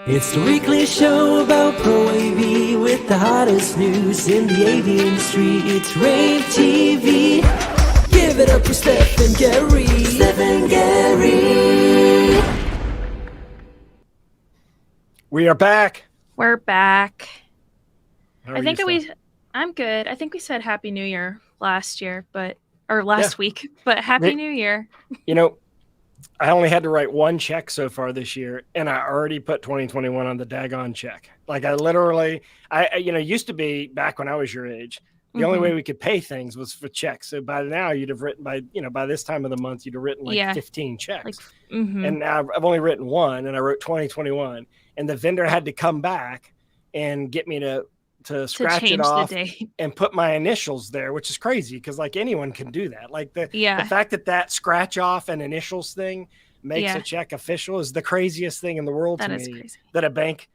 It's the weekly show about Pro AV with the hottest news in the AV industry. It's rAVe TV. Give it up for Steph and Gary. Steph and Gary. We are back. We're back. I'm good. I think we said Happy New Year last week, but Happy New Year. You know, I only had to write one check so far this year, and I already put 2021 on the daggone check. Like I used to be back when I was your age, the only way we could pay things was for checks. So by now you'd have written by this time of the month, you'd have written 15 checks. And now I've only written one, and I wrote 2021, and the vendor had to come back and get me to scratch it off and put my initials there, which is crazy because like anyone can do that. Like the fact that scratch off and initials thing makes a check official is the craziest thing in the world to me. Crazy. That a bank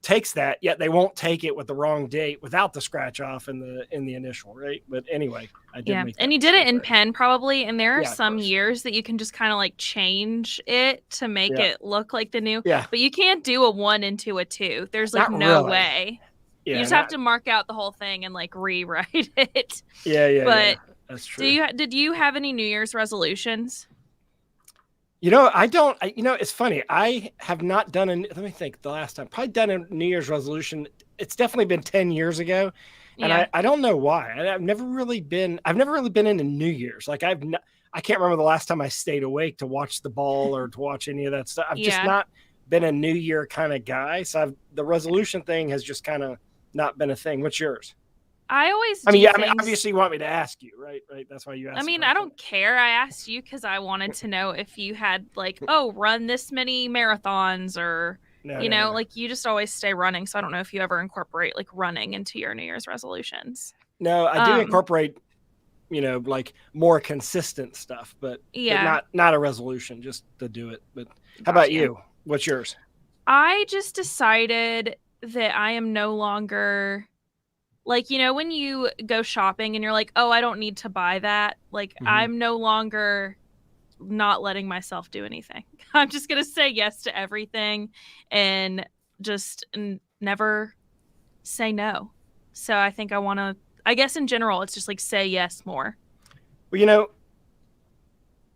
takes that, yet they won't take it with the wrong date without the scratch off in the initial, right? But anyway, I did make that. And you did it in pen probably, and there are some years that you can just kind of like change it to make it look like the new. Yeah. But you can't do a 1 into a 2. There's like no way. Yeah, you just have to mark out the whole thing and like rewrite it. But that's true. Did you have any New Year's resolutions? I don't. It's funny. I have not done let me think. The last time, probably done a New Year's resolution. It's definitely been 10 years ago, and I don't know why. I've never really been into New Year's. Like I can't remember the last time I stayed awake to watch the ball or to watch any of that stuff. I've just not been a New Year kind of guy. So the resolution thing has just kind of not been a thing. What's yours? Obviously you want me to ask you, right? That's why you asked. I don't care. I asked you because I wanted to know if you had run this many marathons or, like you just always stay running. So I don't know if you ever incorporate like running into your New Year's resolutions. No, I do incorporate, like more consistent stuff, but not a resolution, just to do it. But how about you? What's yours? I just decided that I am no longer when you go shopping and you're like, oh, I don't need to buy that. Like I'm no longer not letting myself do anything. I'm just going to say yes to everything and just never say no. So I think I guess in general, it's just like say yes more. Well,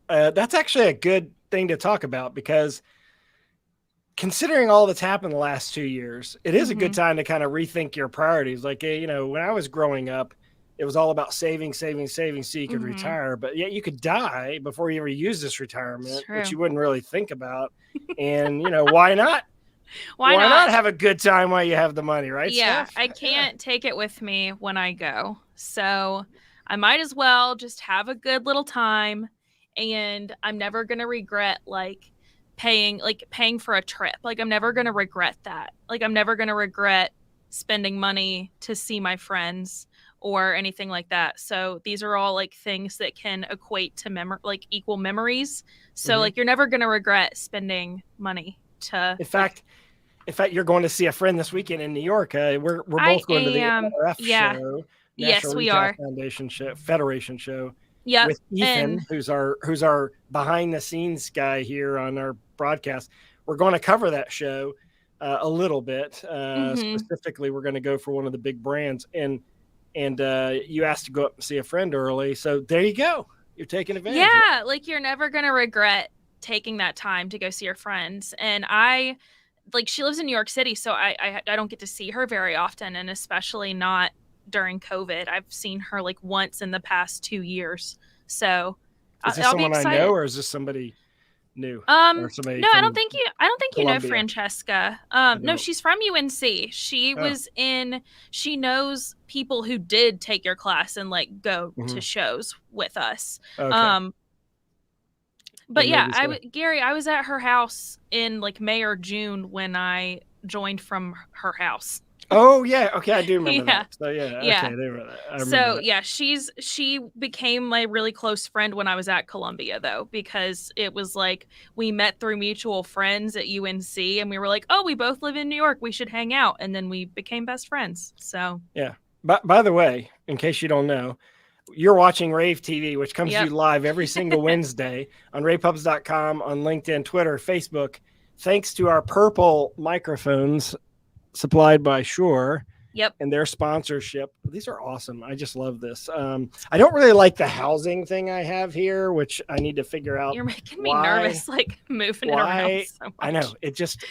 that's actually a good thing to talk about because considering all that's happened the last 2 years, it is a good time to kind of rethink your priorities. Like, when I was growing up, it was all about saving so you could retire. But yet you could die before you ever use this retirement, which you wouldn't really think about. And, why not? Why not have a good time while you have the money, right? Yeah, Steph? I can't take it with me when I go. So I might as well just have a good little time. And I'm never going to regret paying for a trip. Like I'm never going to regret that. Like I'm never going to regret spending money to see my friends or anything like that. So these are all like things that can equate to equal memories. So you're never going to regret spending money to. In fact, you're going to see a friend this weekend in New York. We're both going to the NRF show. Yes, we are. Federation show. Yeah, with Ethan, who's our behind the scenes guy here on our broadcast. We're going to cover that show a little bit. Specifically, we're going to go for one of the big brands, and you asked to go up and see a friend early, so there you go. You're taking advantage. Yeah, like you're never going to regret taking that time to go see your friends. And she lives in New York City, so I don't get to see her very often, and especially not during COVID. I've seen her like once in the past 2 years. So is this someone I know, or is this somebody new? No, I don't think you know Francesca. No, she's from UNC. She knows people who did take your class and like go to shows with us. Okay. But Gary, I was at her house in like May or June when I joined from her house. Oh yeah, okay, I do remember that. So okay, they were that. So she became my really close friend when I was at Columbia though, because it was like we met through mutual friends at UNC, and we were like, oh, we both live in New York, we should hang out, and then we became best friends. So yeah. By the way, in case you don't know, you're watching rAVe TV, which comes to you live every single Wednesday on ravepubs.com, on LinkedIn, Twitter, Facebook, thanks to our purple microphones supplied by Shure. Yep. And their sponsorship. These are awesome. I just love this. I don't really like the housing thing I have here, which I need to figure out. You're making me nervous, like moving it around so much. I know. It just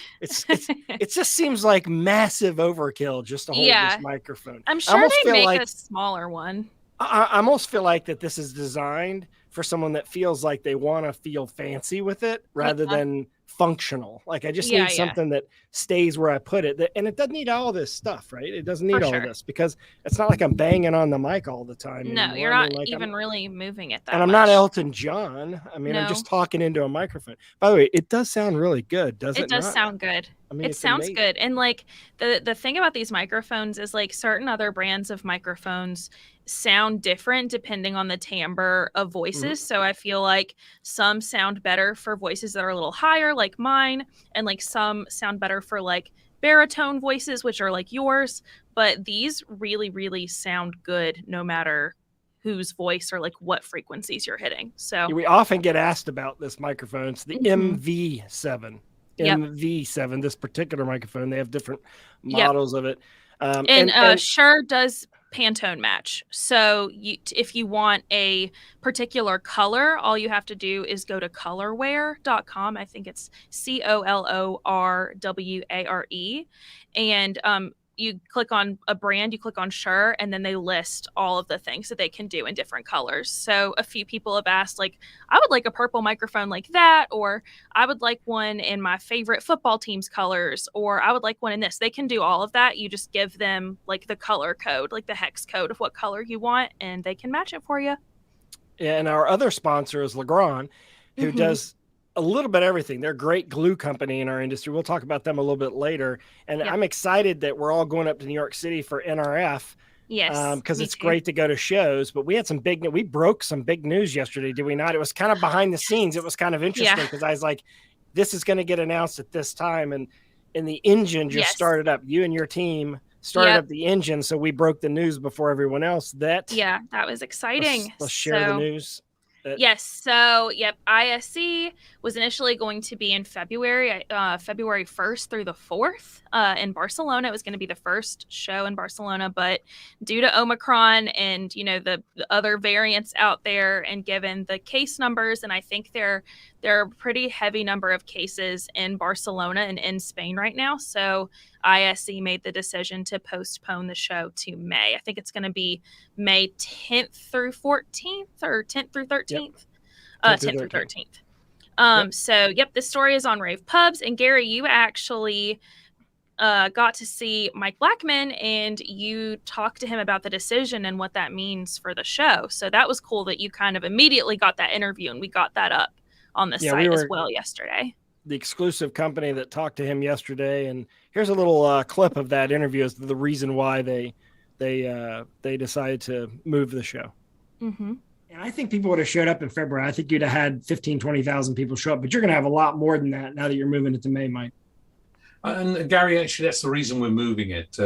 seems like massive overkill just to hold this microphone. I'm sure they make a smaller one. I almost feel like that this is designed for someone that feels like they want to feel fancy with it rather than functional. Like I just need something that stays where I put it. And it doesn't need all this stuff, right? It doesn't need all this because it's not like I'm banging on the mic all the time. No, anymore. You're not even really moving it that much. And I'm not Elton John. I mean, I'm just talking into a microphone. By the way, it does sound really good, does it? It does sound good. I mean, it sounds good. And like the thing about these microphones is like certain other brands of microphones sound different depending on the timbre of voices. So I feel like some sound better for voices that are a little higher, like mine, and like some sound better for like baritone voices, which are like yours. But these really, really sound good no matter whose voice or like what frequencies you're hitting. So we often get asked about this microphone. It's the MV7. MV7, this particular microphone. They have different models of it. And Shure does Pantone match. So if you want a particular color, all you have to do is go to colorware.com. I think it's COLORWARE. And you click on a brand, you click on Shure, and then they list all of the things that they can do in different colors. So a few people have asked, like, I would like a purple microphone like that, or I would like one in my favorite football team's colors, or I would like one in this. They can do all of that. You just give them like the color code, like the hex code of what color you want, and they can match it for you. And our other sponsor is Legrand, who does a little bit of everything. They're a great glue company in our industry. We'll talk about them a little bit later. And I'm excited that we're all going up to New York City for NRF. Yes. Because it's great to go to shows. But we had we broke some big news yesterday, did we not? It was kind of behind the scenes. It was kind of interesting because I was like, this is going to get announced at this time. And the engine just started up. You and your team started up the engine. So we broke the news before everyone else. That was exciting. Let's share the news. Yes. So, ISC was initially going to be in February 1st through the 4th in Barcelona. It was going to be the first show in Barcelona, but due to Omicron and, the other variants out there and given the case numbers, and I think there are a pretty heavy number of cases in Barcelona and in Spain right now. So ISC made the decision to postpone the show to May. I think it's going to be May 10th through 14th or 10th through 13th. 10th through 13th. So, this story is on rAVe Pubs. And Gary, you actually got to see Mike Blackman and you talked to him about the decision and what that means for the show. So that was cool that you kind of immediately got that interview and we got that up on the site as well yesterday. The exclusive company that talked to him yesterday, and here's a little clip of that interview as the reason why they decided to move the show. And I think people would have showed up in February. I think you'd have had 15, 20,000 people show up, but you're going to have a lot more than that now that you're moving it to May, Mike. And Gary, actually, that's the reason we're moving it.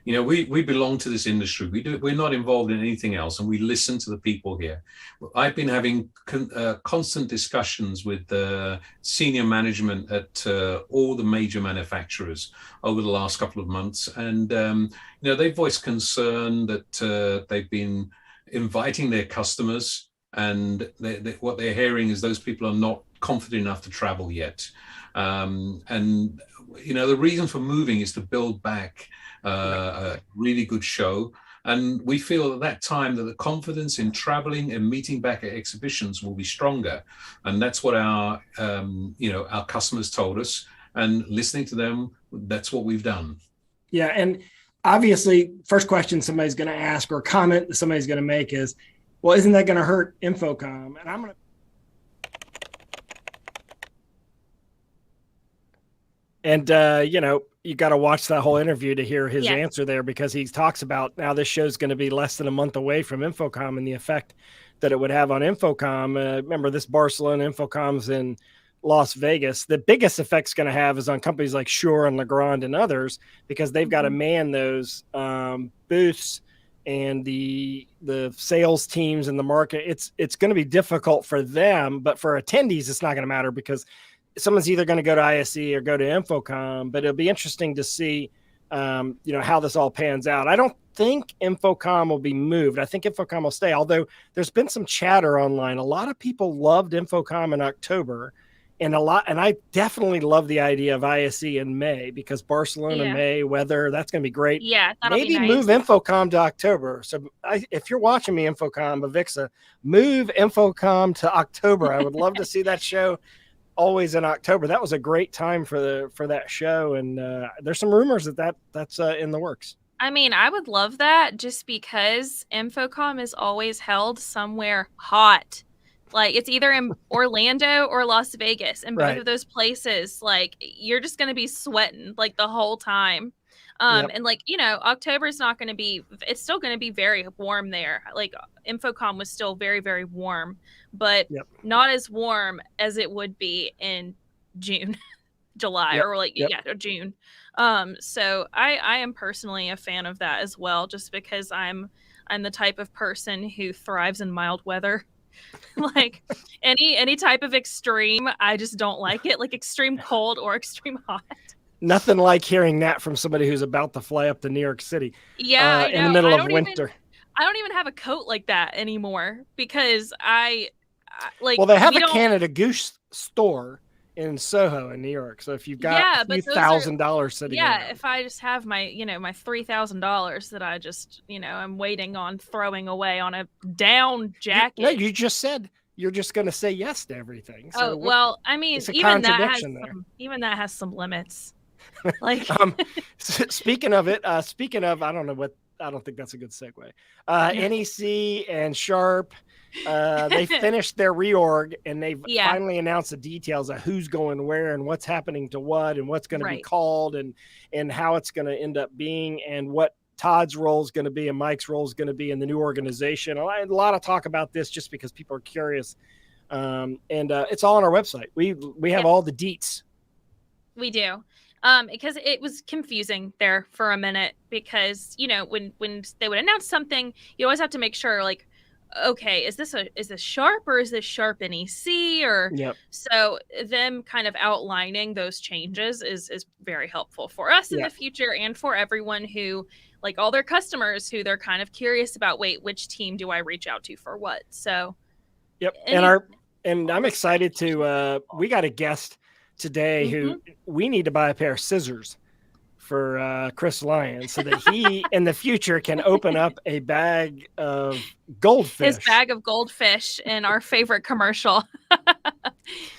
We belong to this industry. We're not involved in anything else, and we listen to the people here. I've been having constant discussions with senior management at all the major manufacturers over the last couple of months, and they voiced concern that they've been inviting their customers, and what they're hearing is those people are not confident enough to travel yet. The reason for moving is to build back a really good show. And we feel at that time that the confidence in traveling and meeting back at exhibitions will be stronger. And that's what our customers told us. And listening to them, that's what we've done. Yeah. And obviously, first question somebody's going to ask or comment that somebody's going to make is, well, isn't that going to hurt Infocom? And I'm going to. And, you got to watch that whole interview to hear his answer there, because he talks about now this show's going to be less than a month away from Infocom and the effect that it would have on Infocom. Remember, this Barcelona Infocom's in Las Vegas. The biggest effect's going to have is on companies like Shure and Legrand and others, because they've got to man those booths and the sales teams in the market. It's going to be difficult for them, but for attendees, it's not going to matter because someone's either going to go to ISE or go to Infocom, but it'll be interesting to see, how this all pans out. I don't think Infocom will be moved. I think Infocom will stay, although there's been some chatter online. A lot of people loved Infocom in October, and I definitely love the idea of ISE in May, because Barcelona, May weather, that's going to be great. Yeah, that'll maybe be nice. move Infocom to October. So if you're watching me, Infocom, Avixa, move Infocom to October. I would love to see that show always in October. That was a great time for that show, and there's some rumors that's in the works. I mean, I would love that, just because Infocom is always held somewhere hot. Like, it's either in Orlando or Las Vegas, and both of those places, like, you're just going to be sweating like the whole time. And like, October is not going to be, it's still going to be very warm there. Like, Infocom was still very, very warm, but not as warm as it would be in June, July, or or June. So I am personally a fan of that as well, just because I'm the type of person who thrives in mild weather. Like, any type of extreme, I just don't like it, like extreme cold or extreme hot. Nothing like hearing that from somebody who's about to fly up to New York City. Yeah, in the middle of winter. I don't even have a coat like that anymore, because I like. Well, they have a Canada Goose store in Soho in New York. So if you've got a few $1,000 sitting, if I just have my my $3,000 that I just I'm waiting on throwing away on a down jacket. No, you just said you're just going to say yes to everything. So well, I mean, even that has some limits. Like, speaking of, I don't think that's a good segue. NEC and Sharp, they finished their reorg, and they've finally announced the details of who's going where and what's happening to what and what's going to be called and how it's going to end up being, and what Todd's role is going to be and Mike's role is going to be in the new organization. A lot of talk about this just because people are curious. And it's all on our website. We have all the deets. We do. Because it was confusing there for a minute, because when they would announce something, you always have to make sure, like, okay, is this Sharp or is this Sharp NEC? Or so them kind of outlining those changes is very helpful for us in the future, and for everyone who, like, all their customers who they're kind of curious about, which team do I reach out to for what? So and I'm excited to we got a guest today who we need to buy a pair of scissors for Chris Lyons, so that he in the future can open up a bag of goldfish. His bag of goldfish in our favorite commercial.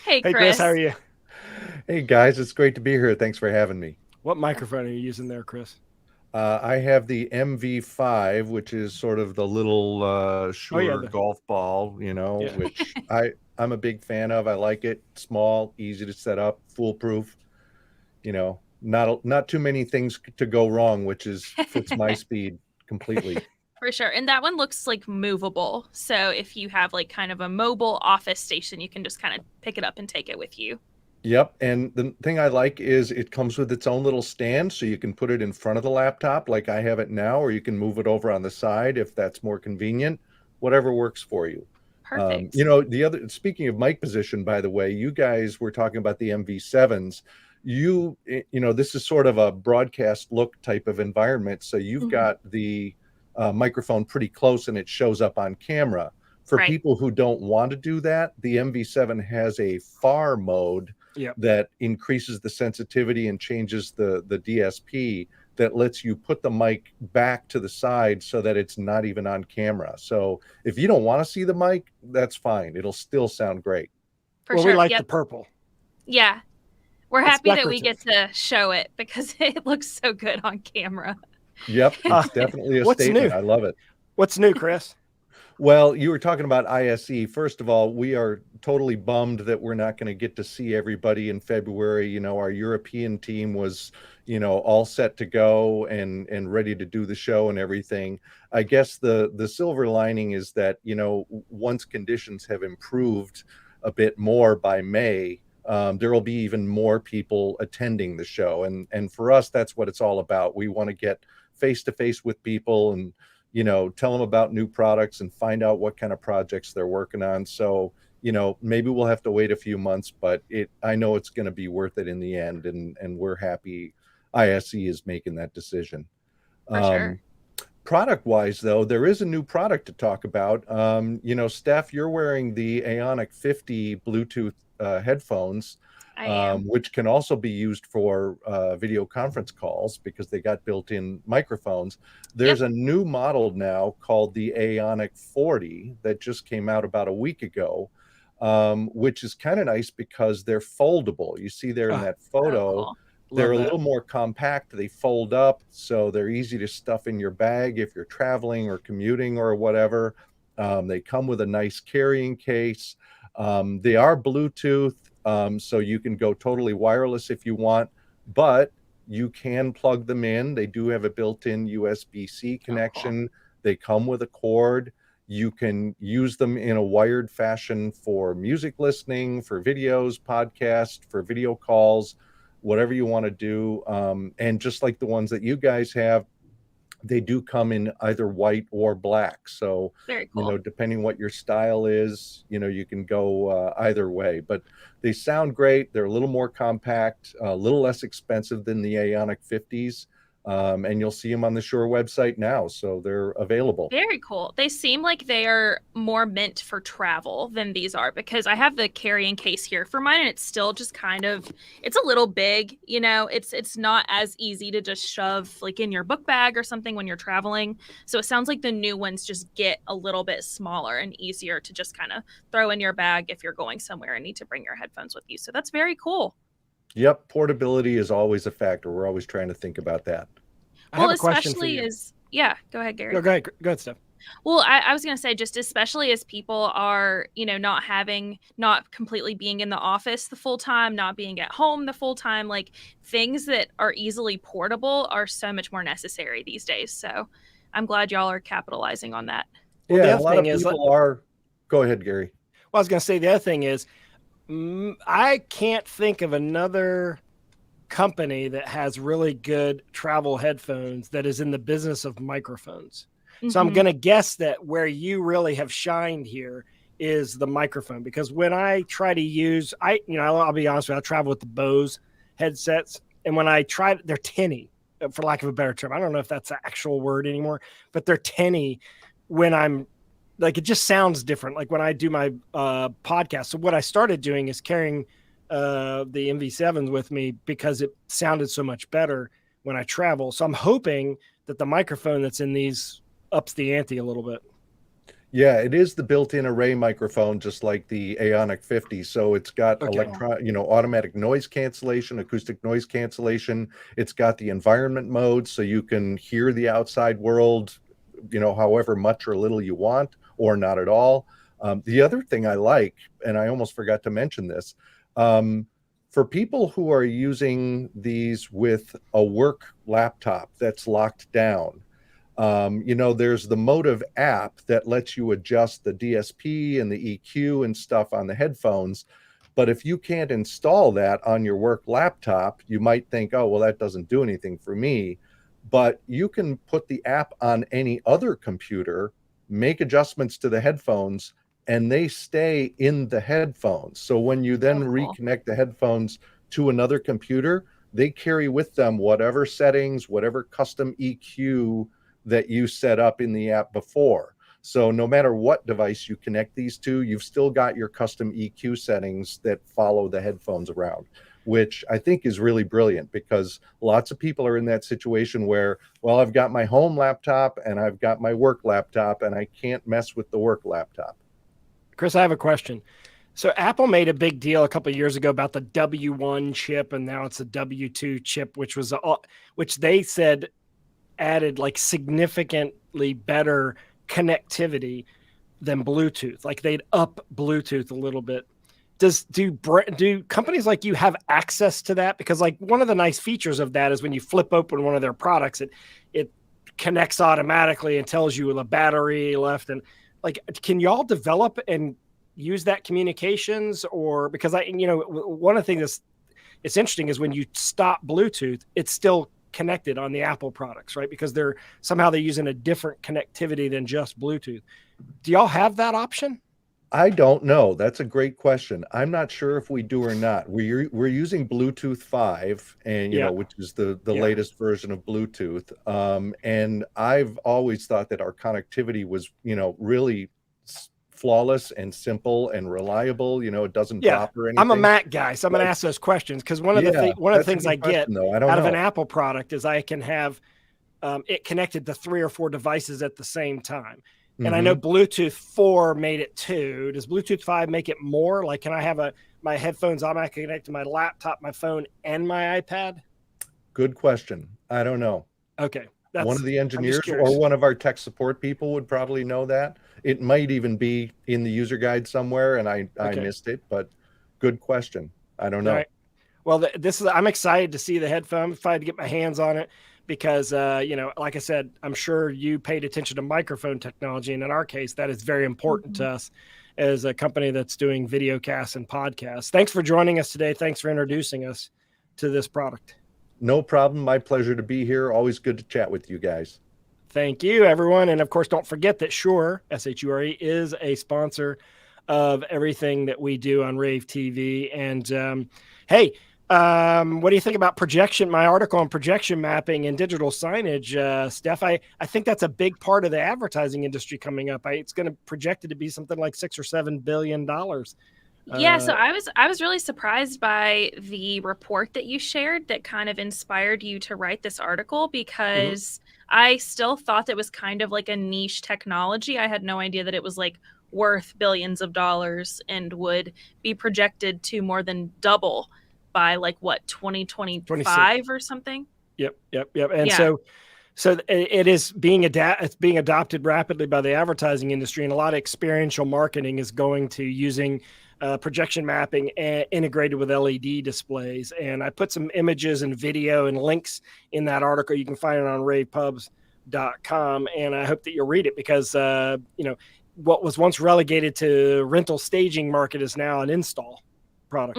Hey, Chris, how are you? Hey guys, it's great to be here. Thanks for having me. What microphone are you using there, Chris? I have the MV5, which is sort of the little Shure golf ball, which I'm a big fan of. I like it. Small, easy to set up, foolproof. Not too many things to go wrong, which fits my speed completely. For sure. And that one looks like movable. So if you have like kind of a mobile office station, you can just kind of pick it up and take it with you. Yep. And the thing I like is it comes with its own little stand, so you can put it in front of the laptop like I have it now, or you can move it over on the side if that's more convenient. Whatever works for you. Perfect. Speaking of mic position, by the way, you guys were talking about the MV7s. This is sort of a broadcast look type of environment. So you've got the microphone pretty close and it shows up on camera. For people who don't want to do that, the MV7 has a far mode that increases the sensitivity and changes the DSP, that lets you put the mic back to the side so that it's not even on camera. So if you don't want to see the mic, that's fine. It'll still sound great. For sure. We like the purple. Yeah. We're happy that we get to show it, because it looks so good on camera. Yep. It's definitely a statement. New? I love it. What's new, Chris? Well, you were talking about ISE. First of all, we are totally bummed that we're not going to get to see everybody in February. Our European team was, all set to go and ready to do the show and everything. I guess the silver lining is that, once conditions have improved a bit more by May, there will be even more people attending the show. And for us, that's what it's all about. We want to get face-to-face with people and, tell them about new products and find out what kind of projects they're working on. So, maybe we'll have to wait a few months, but I know it's going to be worth it in the end, and we're happy ISE is making that decision. For sure. Product wise, though, there is a new product to talk about. Steph, you're wearing the Aeonic 50 Bluetooth headphones, I am. which can also be used for video conference calls because they got built-in microphones. There's a new model now called the Aeonic 40 that just came out about a week ago, which is kind of nice because they're foldable. You see there in that photo. Cool. They're a little more compact. They fold up, so they're easy to stuff in your bag if you're traveling or commuting or whatever. They come with a nice carrying case. They are Bluetooth, so you can go totally wireless if you want, but you can plug them in. They do have a built-in USB-C connection. They come with a cord. You can use them in a wired fashion for music listening, for videos, podcasts, for video calls, whatever you want to do. And just like the ones that you guys have, they do come in either white or black. So, Very cool. Depending what your style is, you can go either way. But they sound great. They're a little more compact, a little less expensive than the Aeonic 50s. And you'll see them on the Shure website now, so they're available. Very cool. They seem like they are more meant for travel than these are, because I have the carrying case here for mine, and it's still just it's a little big, it's not as easy to just shove like in your book bag or something when you're traveling. So it sounds like the new ones just get a little bit smaller and easier to just kind of throw in your bag if you're going somewhere and need to bring your headphones with you. So that's very cool. Yep, portability is always a factor. We're always trying to think about that. I have a question for you. Go ahead, Gary. No, go ahead, Steph. Well, I was going to say, just especially as people are, not completely being in the office the full time, not being at home the full time, like things that are easily portable are so much more necessary these days. So I'm glad y'all are capitalizing on that. Yeah, a lot of people are. Go ahead, Gary. Well, I was going to say the other thing is, I can't think of another company that has really good travel headphones that is in the business of microphones. Mm-hmm. So I'm going to guess that where you really have shined here is the microphone, because when I try to use, I'll be honest with you, I travel with the Bose headsets, and when I try, they're tinny, for lack of a better term. I don't know if that's an actual word anymore, but they're tinny when I'm like, it just sounds different. Like when I do my podcast. So what I started doing is carrying the MV7s with me because it sounded so much better when I travel. So I'm hoping that the microphone that's in these ups the ante a little bit. Yeah, it is the built-in array microphone, just like the Aeonic 50. So it's got automatic noise cancellation, acoustic noise cancellation. It's got the environment mode, so you can hear the outside world, however much or little you want, or not at all. The other thing I like, and I almost forgot to mention this, for people who are using these with a work laptop that's locked down, there's the Motive app that lets you adjust the DSP and the EQ and stuff on the headphones. But if you can't install that on your work laptop, you might think, oh, well, that doesn't do anything for me. But you can put the app on any other computer, make adjustments to the headphones, and they stay in the headphones. So when you then reconnect the headphones to another computer, they carry with them whatever settings, whatever custom EQ that you set up in the app before. So no matter what device you connect these to, you've still got your custom EQ settings that follow the headphones around, which I think is really brilliant, because lots of people are in that situation where, well, I've got my home laptop and I've got my work laptop and I can't mess with the work laptop. Chris, I have a question. So Apple made a big deal a couple of years ago about the W1 chip, and now it's a W2 chip, which they said added like significantly better connectivity than Bluetooth. Like they'd up Bluetooth a little bit. Do companies like you have access to that? Because like one of the nice features of that is when you flip open one of their products, it connects automatically and tells you the battery left. And like, can y'all develop and use that communications? Or because one of the things it's interesting is when you stop Bluetooth, it's still connected on the Apple products, right? Because they're using a different connectivity than just Bluetooth. Do y'all have that option? I don't know. That's a great question. I'm not sure if we do or not. We're using Bluetooth 5, and Yeah. which is the Yeah. latest version of Bluetooth. And I've always thought that our connectivity was, really flawless and simple and reliable. It doesn't Yeah. drop or anything. I'm a Mac guy, so I'm going to ask those questions because one of the Yeah, one of the that's a things good I get question, though. I don't out of an know. Apple product is I can have it connected to 3 or 4 devices at the same time. And I know Bluetooth 4 made it 2. Does Bluetooth 5 make it more? Like, can I have my headphones automatically connect to my laptop, my phone, and my iPad? Good question. I don't know. Okay. One of the engineers curious. or one of our tech support people would probably know that. It might even be in the user guide somewhere, and I Okay. missed it, but good question. I don't know. All right. Well, I'm excited to see the headphone. I'm excited to get my hands on it because, like I said, I'm sure you paid attention to microphone technology. And in our case, that is very important to us as a company that's doing video casts and podcasts. Thanks for joining us today. Thanks for introducing us to this product. No problem. My pleasure to be here. Always good to chat with you guys. Thank you, everyone. And of course, don't forget that Shure, SHURE, is a sponsor of everything that we do on rAVe TV. And hey, what do you think about projection? My article on projection mapping and digital signage, Steph. I think that's a big part of the advertising industry coming up. It's going to projected to be something like $6 or $7 billion. Yeah, so I was really surprised by the report that you shared that kind of inspired you to write this article because I still thought that was kind of like a niche technology. I had no idea that it was like worth billions of dollars and would be projected to more than double by like what 2025 or something. Yep. And so it is being adopted rapidly by the advertising industry, and a lot of experiential marketing is going to using projection mapping integrated with LED displays. And I put some images and video and links in that article. You can find it on ravepubs.com, and I hope that you'll read it because what was once relegated to rental staging market is now an install product.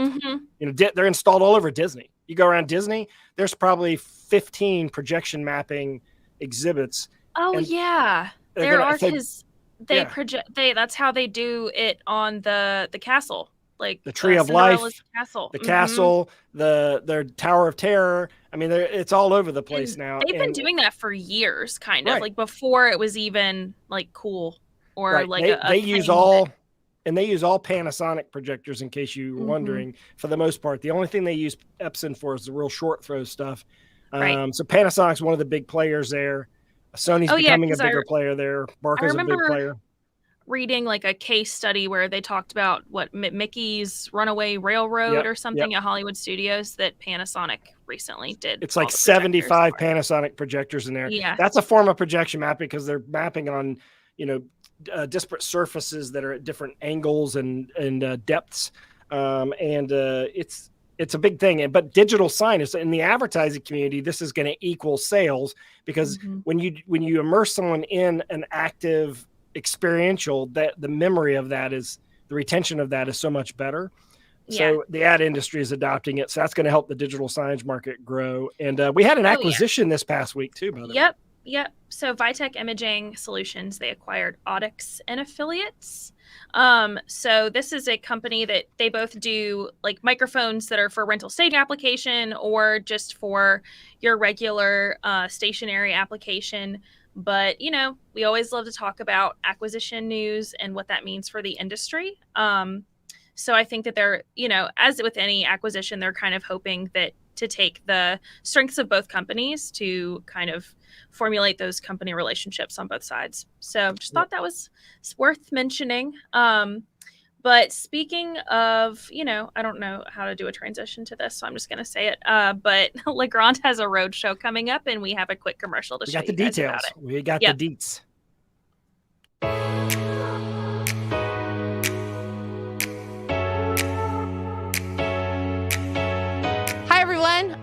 They're installed all over Disney. You go around Disney, there's probably 15 projection mapping exhibits. Oh yeah, there are because they project. That's how they do it on the castle, like the Tree of Life castle, the castle, their Tower of Terror. I mean, it's all over the place now. They've been doing that for years, kind of like before it was even like cool or like they use all. And they use all Panasonic projectors, in case you were wondering, for the most part. The only thing they use Epson for is the real short throw stuff. So Panasonic's one of the big players there. Sony's becoming a bigger player there. Barco's a big player. Reading like a case study where they talked about what Mickey's Runaway Railroad or something at Hollywood Studios that Panasonic recently did. It's like 75 Panasonic projectors in there. Yeah. That's a form of projection mapping because they're mapping on, disparate surfaces that are at different angles and depths. It's a big thing. But digital signage in the advertising community, this is going to equal sales because when you immerse someone in an active experiential, that the memory of that is the retention of that is so much better. So the ad industry is adopting it. So that's going to help the digital signage market grow. And we had an acquisition this past week too, by the way. Yep. So Vitech Imaging Solutions, they acquired Audix and Affiliates. So this is a company that they both do like microphones that are for rental staging application or just for your regular stationary application. But, we always love to talk about acquisition news and what that means for the industry. So I think that they're, as with any acquisition, they're kind of hoping that to take the strengths of both companies to kind of formulate those company relationships on both sides. So just thought that was worth mentioning. But speaking of, I don't know how to do a transition to this, so I'm just going to say it. But Legrand has a road show coming up, and we have a quick commercial to show you guys about it. We got the deets.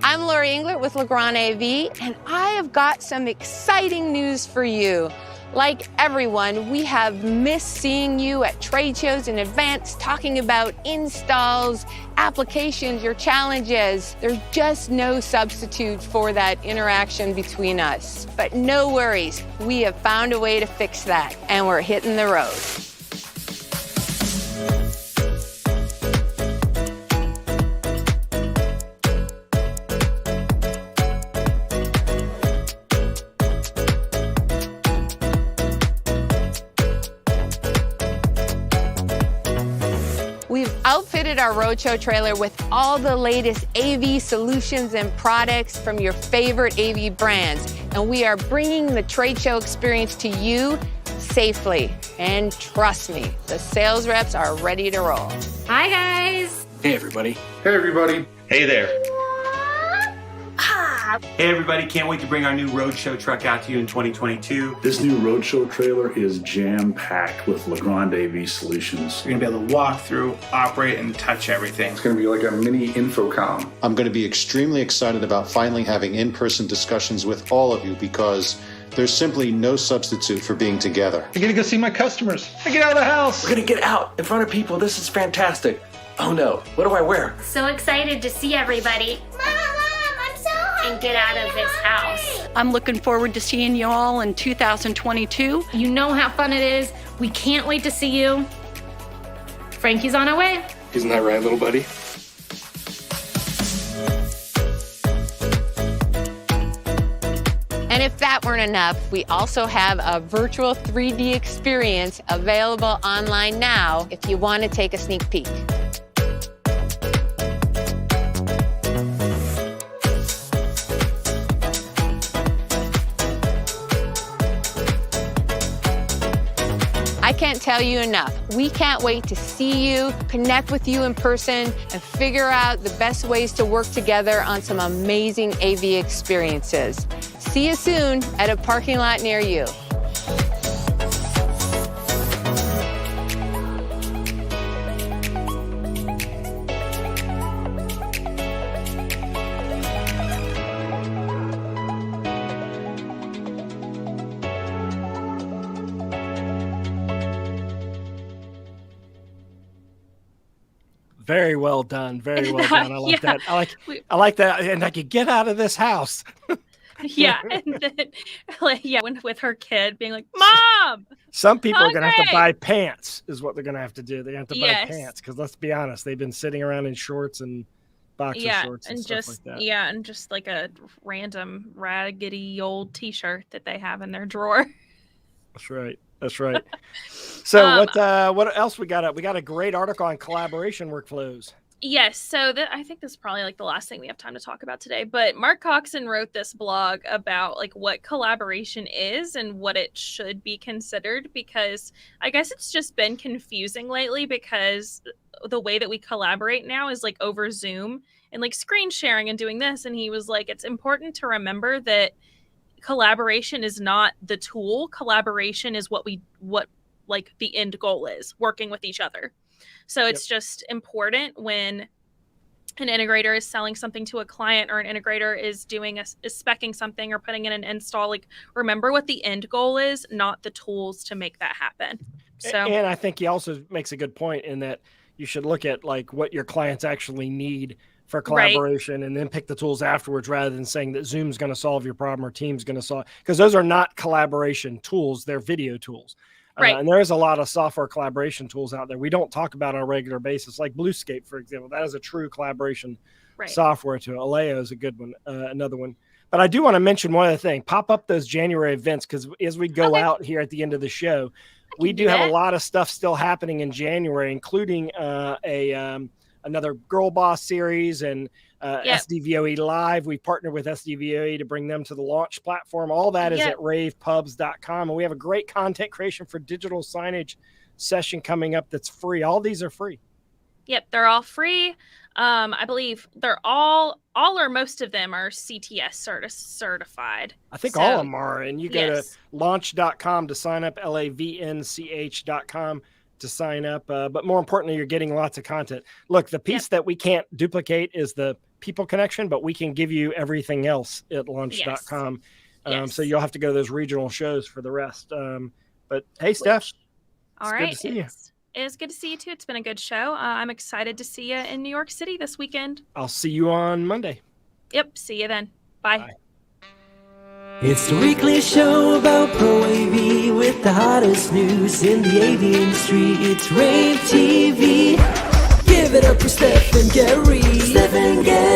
I'm Lori Englert with Legrand AV, and I have got some exciting news for you. Like everyone, we have missed seeing you at trade shows in advance, talking about installs, applications, your challenges. There's just no substitute for that interaction between us. But no worries, we have found a way to fix that, and we're hitting the road. outfitted our roadshow trailer with all the latest AV solutions and products from your favorite AV brands. And we are bringing the trade show experience to you safely. And trust me, the sales reps are ready to roll. Hi, guys. Hey, everybody. Hey, everybody. Hey there. Hey, everybody. Can't wait to bring our new Roadshow truck out to you in 2022. This new Roadshow trailer is jam-packed with Legrand AV solutions. You're going to be able to walk through, operate, and touch everything. It's going to be like a mini infocom. I'm going to be extremely excited about finally having in-person discussions with all of you because there's simply no substitute for being together. I'm going to go see my customers. I get out of the house. We're going to get out in front of people. This is fantastic. Oh, no. What do I wear? So excited to see everybody. And get out of this house. I'm looking forward to seeing you all in 2022. You know how fun it is. We can't wait to see you. Frankie's on our way. Isn't that right, little buddy? And if that weren't enough, we also have a virtual 3D experience available online now if you want to take a sneak peek. I can't tell you enough. We can't wait to see you, connect with you in person, and figure out the best ways to work together on some amazing AV experiences. See you soon at a parking lot near you. Very well done. Very well done. I like that. I like that. And I could get out of this house. Yeah. And then, with her kid being like, Mom! Some people hungry! are going to have to buy pants, is what they're going to have to do. They have to buy pants because let's be honest, they've been sitting around in shorts and boxer shorts and stuff like that. Yeah, and just like a random raggedy old T-shirt that they have in their drawer. That's right. That's right. So what else we got? We got a great article on collaboration workflows. Yes. So I think this is probably like the last thing we have time to talk about today. But Mark Coxon wrote this blog about like what collaboration is and what it should be considered, because I guess it's just been confusing lately because the way that we collaborate now is like over Zoom and like screen sharing and doing this. And he was like, it's important to remember that collaboration is not the tool. Collaboration is what like the end goal is, working with each other. So it's just important when an integrator is selling something to a client or an integrator is doing is speccing something or putting in an install, like remember what the end goal is, not the tools to make that happen. So, and I think he also makes a good point in that you should look at like what your clients actually need for collaboration and then pick the tools afterwards rather than saying that Zoom's going to solve your problem or Teams going to solve, because those are not collaboration tools. They're video tools. And there is a lot of software collaboration tools out there we don't talk about on a regular basis, like Bluescape, for example. That is a true collaboration software tool. Aleo is a good one, another one. But I do want to mention one other thing. Pop up those January events, because as we go out here at the end of the show, we do have a lot of stuff still happening in January, including another Girl Boss series and SDVOE Live. We partnered with SDVOE to bring them to the launch platform. All that is at ravepubs.com. And we have a great content creation for digital signage session coming up that's free. All these are free. Yep, they're all free. I believe they're all or most of them are CTS certified. I think all of them are. And you go to launch.com to sign up, LAVNCH.com to sign up. But more importantly, you're getting lots of content. Look, the piece that we can't duplicate is the people connection, but we can give you everything else at launch.com. So you'll have to go to those regional shows for the rest. But hey, Steph, all right. Good to see you. It is good to see you too. It's been a good show. I'm excited to see you in New York City this weekend. I'll see you on Monday. Yep. See you then. Bye. It's the weekly show about Pro AV with the hottest news in the AV industry. It's rAVe TV. Give it up for Steph and Gary. Steph and Gary.